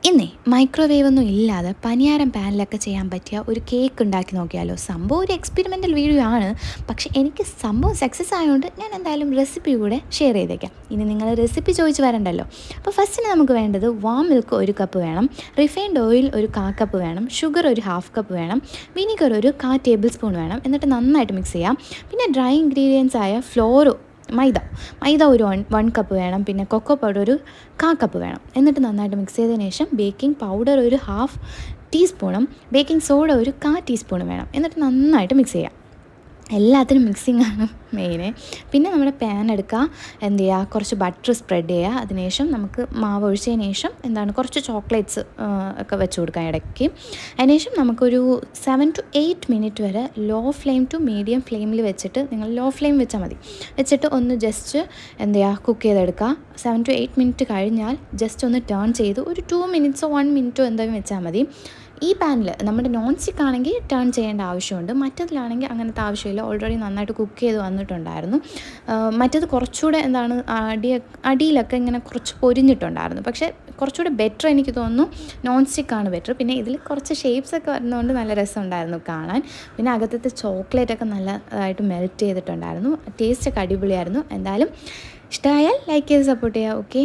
ഇന്നേ മൈക്രോവേവ് ഒന്നും ഇല്ലാതെ പനിയാരം പാനിലൊക്കെ ചെയ്യാൻ പറ്റിയ ഒരു കേക്ക് ഉണ്ടാക്കി നോക്കിയാലോ. സംഭവം ഒരു എക്സ്പെരിമെൻ്റൽ വീഡിയോ ആണ്, പക്ഷേ എനിക്ക് സംഭവം സക്സസ് ആയതുകൊണ്ട് ഞാൻ എന്തായാലും റെസിപ്പി കൂടെ ഷെയർ ചെയ്തേക്കാം. ഇനി നിങ്ങൾ റെസിപ്പി ചോദിച്ച് വരണ്ടല്ലോ. അപ്പോൾ ഫസ്റ്റിന് നമുക്ക് വേണ്ടത് വാം മിൽക്ക് 1 കപ്പ് വേണം, റിഫൈൻഡ് ഓയിൽ ഒരു 1/4 കപ്പ് വേണം, ഷുഗർ ഒരു 1/2 കപ്പ് വേണം, വിനീഗർ ഒരു 1/4 ടേബിൾ സ്പൂൺ വേണം. എന്നിട്ട് നന്നായിട്ട് മിക്സ് ചെയ്യാം. പിന്നെ ഡ്രൈ ഇൻഗ്രീഡിയൻസ് ആയ മൈദ ഒരു 1 കപ്പ് വേണം, പിന്നെ കൊക്കോ പൗഡർ ഒരു 1/4 കപ്പ് വേണം. എന്നിട്ട് നന്നായിട്ട് മിക്സ് ചെയ്തതിന് ശേഷം ബേക്കിംഗ് പൗഡർ ഒരു 1/2 ടീസ്പൂണും ബേക്കിംഗ് സോഡ ഒരു 1/4 ടീസ്പൂണും വേണം. എന്നിട്ട് നന്നായിട്ട് മിക്സ് ചെയ്യാം. എല്ലാത്തിനും മിക്സിംഗ് ആണ് മെയിന്. പിന്നെ നമ്മുടെ പാൻ എടുക്കുക, എന്ത് ചെയ്യുക, കുറച്ച് ബട്ടർ സ്പ്രെഡ് ചെയ്യുക. അതിനുശേഷം നമുക്ക് മാവ് ഒഴിച്ചതിന് ശേഷം കുറച്ച് ചോക്ലേറ്റ്സ് ഒക്കെ വെച്ച് കൊടുക്കാം ഇടയ്ക്ക്. അതിനുശേഷം നമുക്കൊരു 7 to 8 മിനിറ്റ് വരെ ലോ ഫ്ലെയിം ടു മീഡിയം ഫ്ലെയിമിൽ വെച്ചിട്ട്, നിങ്ങൾ ലോ ഫ്ലെയിം വെച്ചാൽ മതി, വെച്ചിട്ട് ഒന്ന് ജസ്റ്റ് കുക്ക് ചെയ്തെടുക്കുക. 7 to 8 മിനിറ്റ് കഴിഞ്ഞാൽ ജസ്റ്റ് ഒന്ന് ടേൺ ചെയ്ത് ഒരു 2 മിനിറ്റ്സോ 1 മിനിറ്റോ എന്തെങ്കിലും വെച്ചാൽ മതി. ഈ പാനിൽ നമ്മുടെ നോൺ സ്റ്റിക്ക് ആണെങ്കിൽ ടേൺ ചെയ്യേണ്ട ആവശ്യമുണ്ട്, മറ്റതിലാണെങ്കിൽ അങ്ങനത്തെ ആവശ്യമില്ല. ഓൾറെഡി നന്നായിട്ട് കുക്ക് ചെയ്ത് വന്നിട്ടുണ്ടായിരുന്നു. മറ്റത് കുറച്ചുകൂടെ അടിയിലൊക്കെ ഇങ്ങനെ കുറച്ച് പൊരിഞ്ഞിട്ടുണ്ടായിരുന്നു. പക്ഷേ കുറച്ചുകൂടെ ബെറ്റർ എനിക്ക് തോന്നുന്നു നോൺ സ്റ്റിക്കാണ് ബെറ്റർ. പിന്നെ ഇതിൽ കുറച്ച് ഷേപ്സൊക്കെ വരുന്നതുകൊണ്ട് നല്ല രസമുണ്ടായിരുന്നു കാണാൻ. പിന്നെ അകത്തത്തെ ചോക്ലേറ്റൊക്കെ നല്ലതായിട്ട് മെൽറ്റ് ചെയ്തിട്ടുണ്ടായിരുന്നു. ടേസ്റ്റൊക്കെ അടിപൊളിയായിരുന്നു. എന്തായാലും ഇഷ്ടമായാൽ ലൈക്ക് ചെയ്ത് സപ്പോർട്ട് ചെയ്യുക. ഓക്കെ.